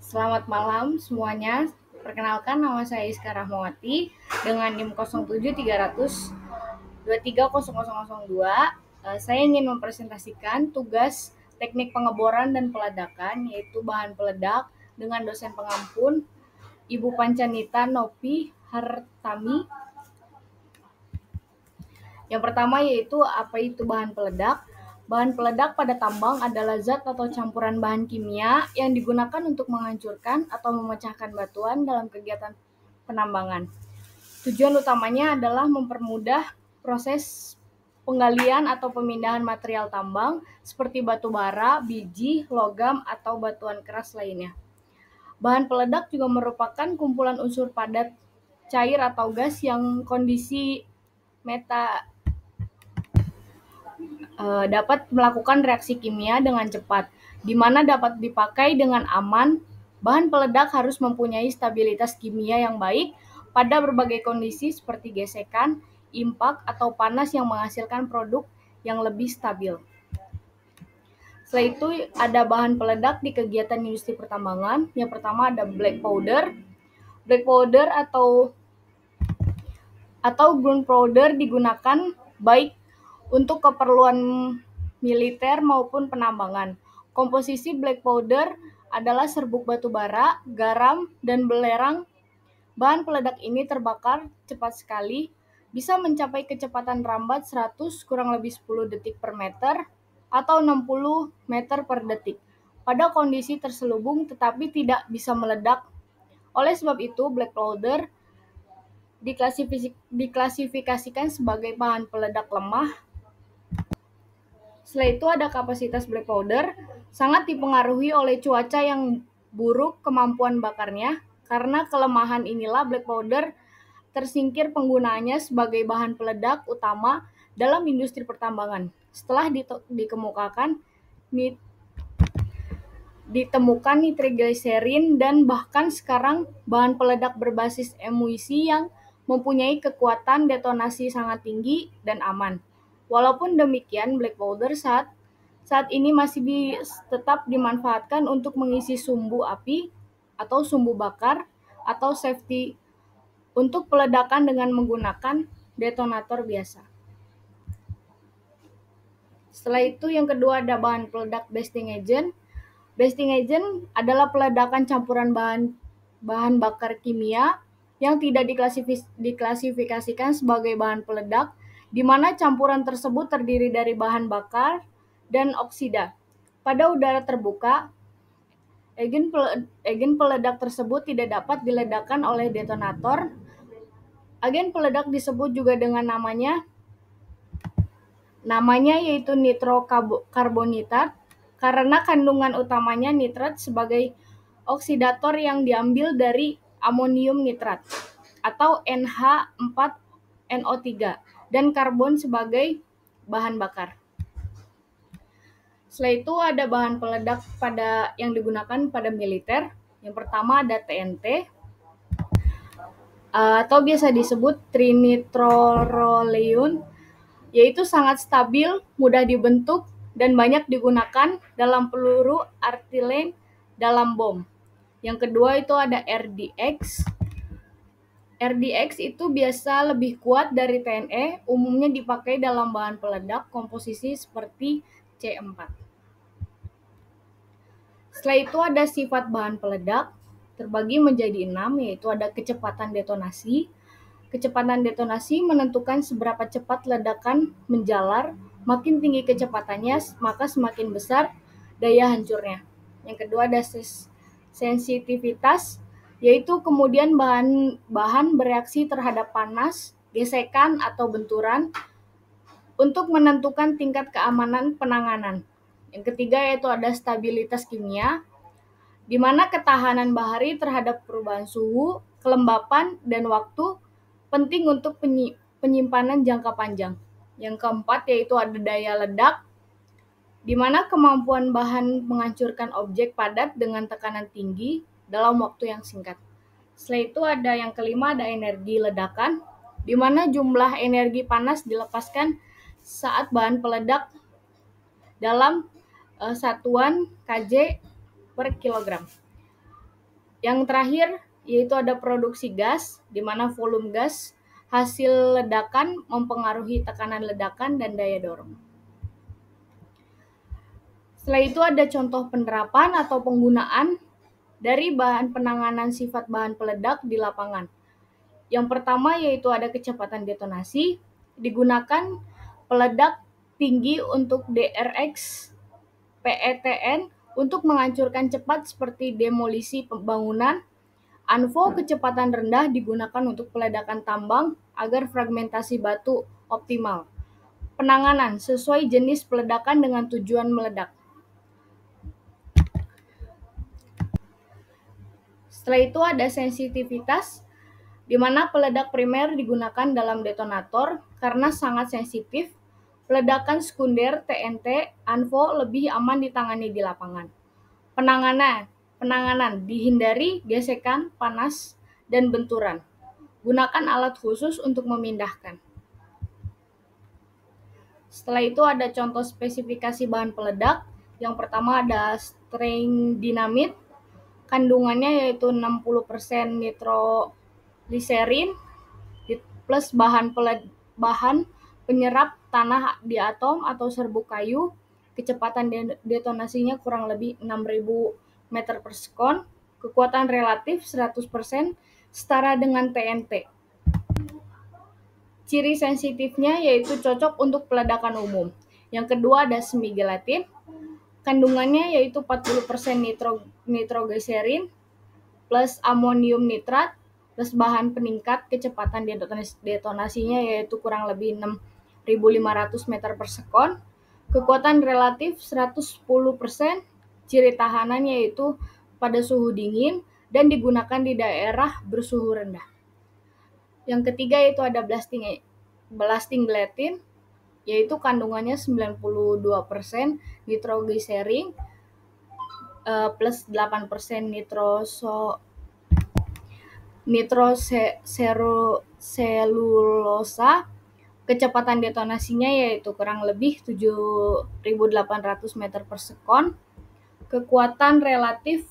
Selamat malam semuanya. Perkenalkan, nama saya Iska Rahmawati dengan NIM 0730230002. Saya ingin mempresentasikan tugas teknik pengeboran dan peledakan, yaitu bahan peledak, dengan dosen pengampun Ibu Pancanita Nopi Hartami. Yang pertama yaitu apa itu bahan peledak. Bahan peledak pada tambang adalah zat atau campuran bahan kimia yang digunakan untuk menghancurkan atau memecahkan batuan dalam kegiatan penambangan. Tujuan utamanya adalah mempermudah proses penggalian atau pemindahan material tambang seperti batu bara, biji, logam, atau batuan keras lainnya. Bahan peledak juga merupakan kumpulan unsur padat, cair atau gas yang kondisi dapat melakukan reaksi kimia dengan cepat, di mana dapat dipakai dengan aman. Bahan peledak harus mempunyai stabilitas kimia yang baik pada berbagai kondisi seperti gesekan, impak, atau panas yang menghasilkan produk yang lebih stabil. Setelah itu ada bahan peledak di kegiatan industri pertambangan. Yang pertama ada black powder. Black powder atau gunpowder digunakan baik untuk keperluan militer maupun penambangan. Komposisi black powder adalah serbuk batu bara, garam, dan belerang. Bahan peledak ini terbakar cepat sekali, bisa mencapai kecepatan rambat 100 kurang lebih 10 detik per meter atau 60 meter per detik pada kondisi terselubung tetapi tidak bisa meledak. Oleh sebab itu, black powder diklasifikasikan sebagai bahan peledak lemah. Setelah itu ada kapasitas black powder, sangat dipengaruhi oleh cuaca yang buruk kemampuan bakarnya. Karena kelemahan inilah black powder tersingkir penggunaannya sebagai bahan peledak utama dalam industri pertambangan. Setelah ditemukan nitroglycerin dan bahkan sekarang bahan peledak berbasis emulsi yang mempunyai kekuatan detonasi sangat tinggi dan aman. Walaupun demikian, black powder saat ini masih tetap dimanfaatkan untuk mengisi sumbu api atau sumbu bakar atau safety untuk peledakan dengan menggunakan detonator biasa. Setelah itu yang kedua ada bahan peledak basting agent. Basting agent adalah peledakan campuran bahan bakar kimia yang tidak diklasifikasikan sebagai bahan peledak, di mana campuran tersebut terdiri dari bahan bakar dan oksida. Pada udara terbuka, agen peledak tersebut tidak dapat diledakkan oleh detonator. Agen peledak disebut juga dengan namanya yaitu nitrokarbonitat karena kandungan utamanya nitrat sebagai oksidator yang diambil dari amonium nitrat atau NH4NO3 dan karbon sebagai bahan bakar. Setelah itu ada bahan peledak yang digunakan pada militer. Yang pertama ada TNT atau biasa disebut trinitrotoluene, yaitu sangat stabil, mudah dibentuk, dan banyak digunakan dalam peluru artileri dalam bom. Yang kedua itu ada RDX. RDX itu biasa lebih kuat dari TNE, umumnya dipakai dalam bahan peledak komposisi seperti C4. Setelah itu ada sifat bahan peledak, terbagi menjadi 6, yaitu ada kecepatan detonasi. Kecepatan detonasi menentukan seberapa cepat ledakan menjalar. Makin tinggi kecepatannya, maka semakin besar daya hancurnya. Yang kedua ada sensitivitas, yaitu kemudian bahan bereaksi terhadap panas, gesekan, atau benturan untuk menentukan tingkat keamanan penanganan. Yang ketiga yaitu ada stabilitas kimia, di mana ketahanan bahari terhadap perubahan suhu, kelembapan, dan waktu penting untuk penyimpanan jangka panjang. Yang keempat yaitu ada daya ledak, di mana kemampuan bahan menghancurkan objek padat dengan tekanan tinggi dalam waktu yang singkat. Setelah itu ada yang kelima, ada energi ledakan, di mana jumlah energi panas dilepaskan saat bahan peledak dalam satuan kJ per kilogram. Yang terakhir yaitu ada produksi gas, di mana volume gas hasil ledakan mempengaruhi tekanan ledakan dan daya dorong. Setelah itu ada contoh penerapan atau penggunaan dari bahan penanganan sifat bahan peledak di lapangan. Yang pertama yaitu ada kecepatan detonasi, digunakan peledak tinggi untuk DRX, PETN untuk menghancurkan cepat seperti demolisi bangunan. ANFO kecepatan rendah digunakan untuk peledakan tambang agar fragmentasi batu optimal. Penanganan sesuai jenis peledakan dengan tujuan meledak. Setelah itu ada sensitivitas, di mana peledak primer digunakan dalam detonator karena sangat sensitif. Peledakan sekunder TNT ANFO lebih aman ditangani di lapangan. Penanganan dihindari gesekan, panas, dan benturan. Gunakan alat khusus untuk memindahkan. Setelah itu ada contoh spesifikasi bahan peledak. Yang pertama ada string dinamit. Kandungannya yaitu 60% nitrogliserin plus bahan penyerap tanah di atom atau serbuk kayu. Kecepatan detonasinya kurang lebih 6.000 meter per sekon. Kekuatan relatif 100% setara dengan TNT. Ciri sensitifnya yaitu cocok untuk peledakan umum. Yang kedua ada semigelatin. Kandungannya yaitu 40% nitrogliserin plus amonium nitrat plus bahan peningkat kecepatan detonasinya yaitu kurang lebih 6.500 meter per sekon. Kekuatan relatif 110%, ciri tahanan yaitu pada suhu dingin dan digunakan di daerah bersuhu rendah. Yang ketiga itu ada blasting gelatin, yaitu kandungannya 92% nitrogliserin plus 8% nitroselulosa. Kecepatan detonasinya yaitu kurang lebih 7.800 meter per sekon. Kekuatan relatif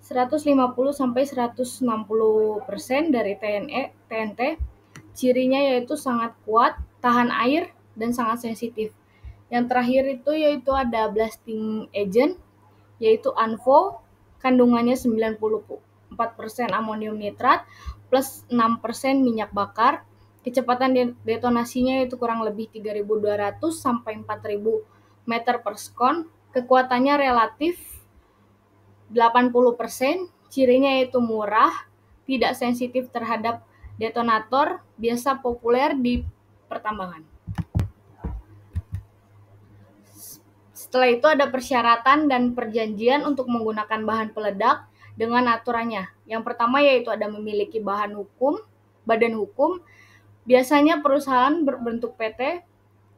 150-160% dari TNT. Cirinya yaitu sangat kuat, tahan air, dan sangat sensitif. Yang terakhir itu yaitu ada blasting agent, yaitu ANFO, kandungannya 94% amonium nitrat plus 6% minyak bakar. Kecepatan detonasinya itu kurang lebih 3.200 sampai 4.000 meter per sekon. Kekuatannya relatif 80%, cirinya yaitu murah, tidak sensitif terhadap detonator, biasa populer di pertambangan. Setelah itu ada persyaratan dan perjanjian untuk menggunakan bahan peledak dengan aturannya. Yang pertama yaitu ada memiliki badan hukum, biasanya perusahaan berbentuk PT.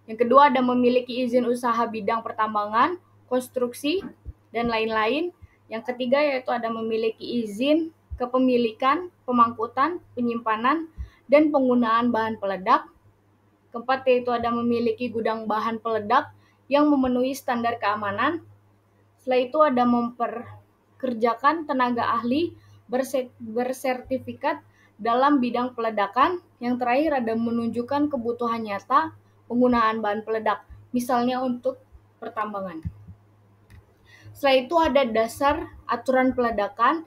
Yang kedua ada memiliki izin usaha bidang pertambangan, konstruksi, dan lain-lain. Yang ketiga yaitu ada memiliki izin kepemilikan, pemangkutan, penyimpanan, dan penggunaan bahan peledak. Keempat yaitu ada memiliki gudang bahan peledak yang memenuhi standar keamanan. Setelah itu ada memperkerjakan tenaga ahli bersertifikat dalam bidang peledakan. Yang terakhir ada menunjukkan kebutuhan nyata penggunaan bahan peledak, misalnya untuk pertambangan. Setelah itu ada dasar aturan peledakan.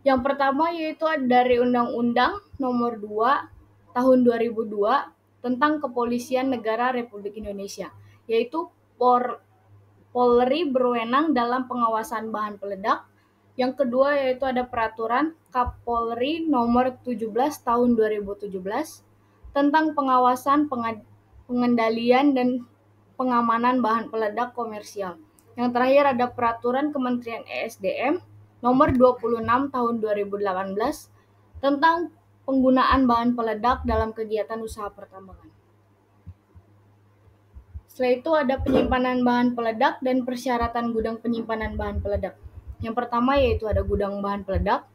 Yang pertama yaitu dari Undang-Undang Nomor 2 Tahun 2002 tentang Kepolisian Negara Republik Indonesia, yaitu Polri berwenang dalam pengawasan bahan peledak. Yang kedua yaitu ada Peraturan Kapolri Nomor 17 Tahun 2017 tentang pengawasan, pengendalian, dan pengamanan bahan peledak komersial. Yang terakhir ada Peraturan Kementerian ESDM Nomor 26 Tahun 2018 tentang penggunaan bahan peledak dalam kegiatan usaha pertambangan. Setelah itu ada penyimpanan bahan peledak dan persyaratan gudang penyimpanan bahan peledak. Yang pertama yaitu ada gudang bahan peledak.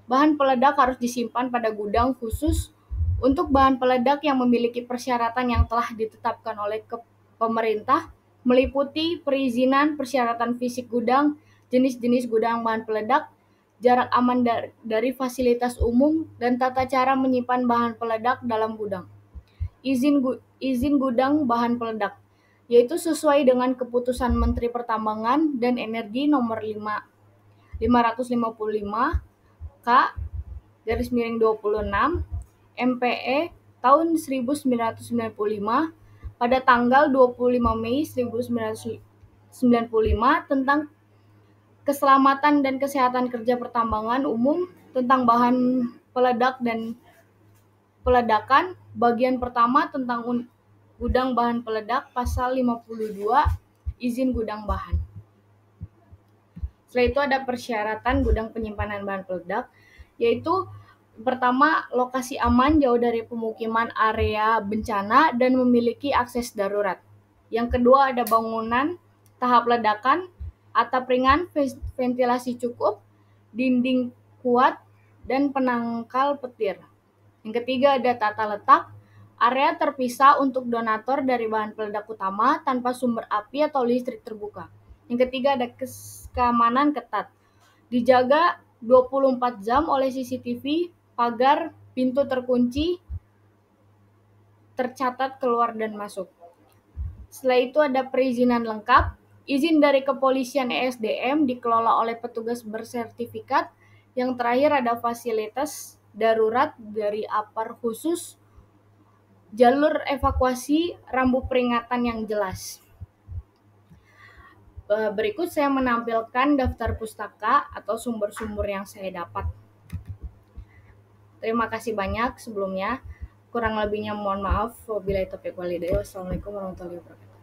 Bahan peledak harus disimpan pada gudang khusus untuk bahan peledak yang memiliki persyaratan yang telah ditetapkan oleh pemerintah, meliputi perizinan, persyaratan fisik gudang, jenis-jenis gudang bahan peledak, jarak aman dari fasilitas umum, dan tata cara menyimpan bahan peledak dalam gudang. Izin gudang bahan peledak, yaitu sesuai dengan Keputusan Menteri Pertambangan dan Energi Nomor 555 K/26 MPE tahun 1995 pada tanggal 25 Mei 1995 tentang keselamatan dan kesehatan kerja pertambangan umum, tentang bahan peledak dan peledakan, bagian pertama tentang gudang bahan peledak, pasal 52, izin gudang bahan. Setelah itu ada persyaratan gudang penyimpanan bahan peledak, yaitu pertama, lokasi aman jauh dari pemukiman area bencana dan memiliki akses darurat. Yang kedua ada bangunan tahap ledakan, atap ringan, ventilasi cukup, dinding kuat, dan penangkal petir. Yang ketiga ada tata letak, area terpisah untuk donatur dari bahan peledak utama tanpa sumber api atau listrik terbuka. Yang ketiga ada keamanan ketat, dijaga 24 jam oleh CCTV, pagar, pintu terkunci, tercatat keluar dan masuk. Setelah itu ada perizinan lengkap, izin dari Kepolisian ESDM dikelola oleh petugas bersertifikat. Yang terakhir ada fasilitas darurat dari APAR khusus, jalur evakuasi, rambu peringatan yang jelas. Berikut saya menampilkan daftar pustaka atau sumber-sumber yang saya dapat. Terima kasih banyak sebelumnya. Kurang lebihnya mohon maaf. Wabillahi taufiq walhidayah. Wassalamualaikum warahmatullahi wabarakatuh.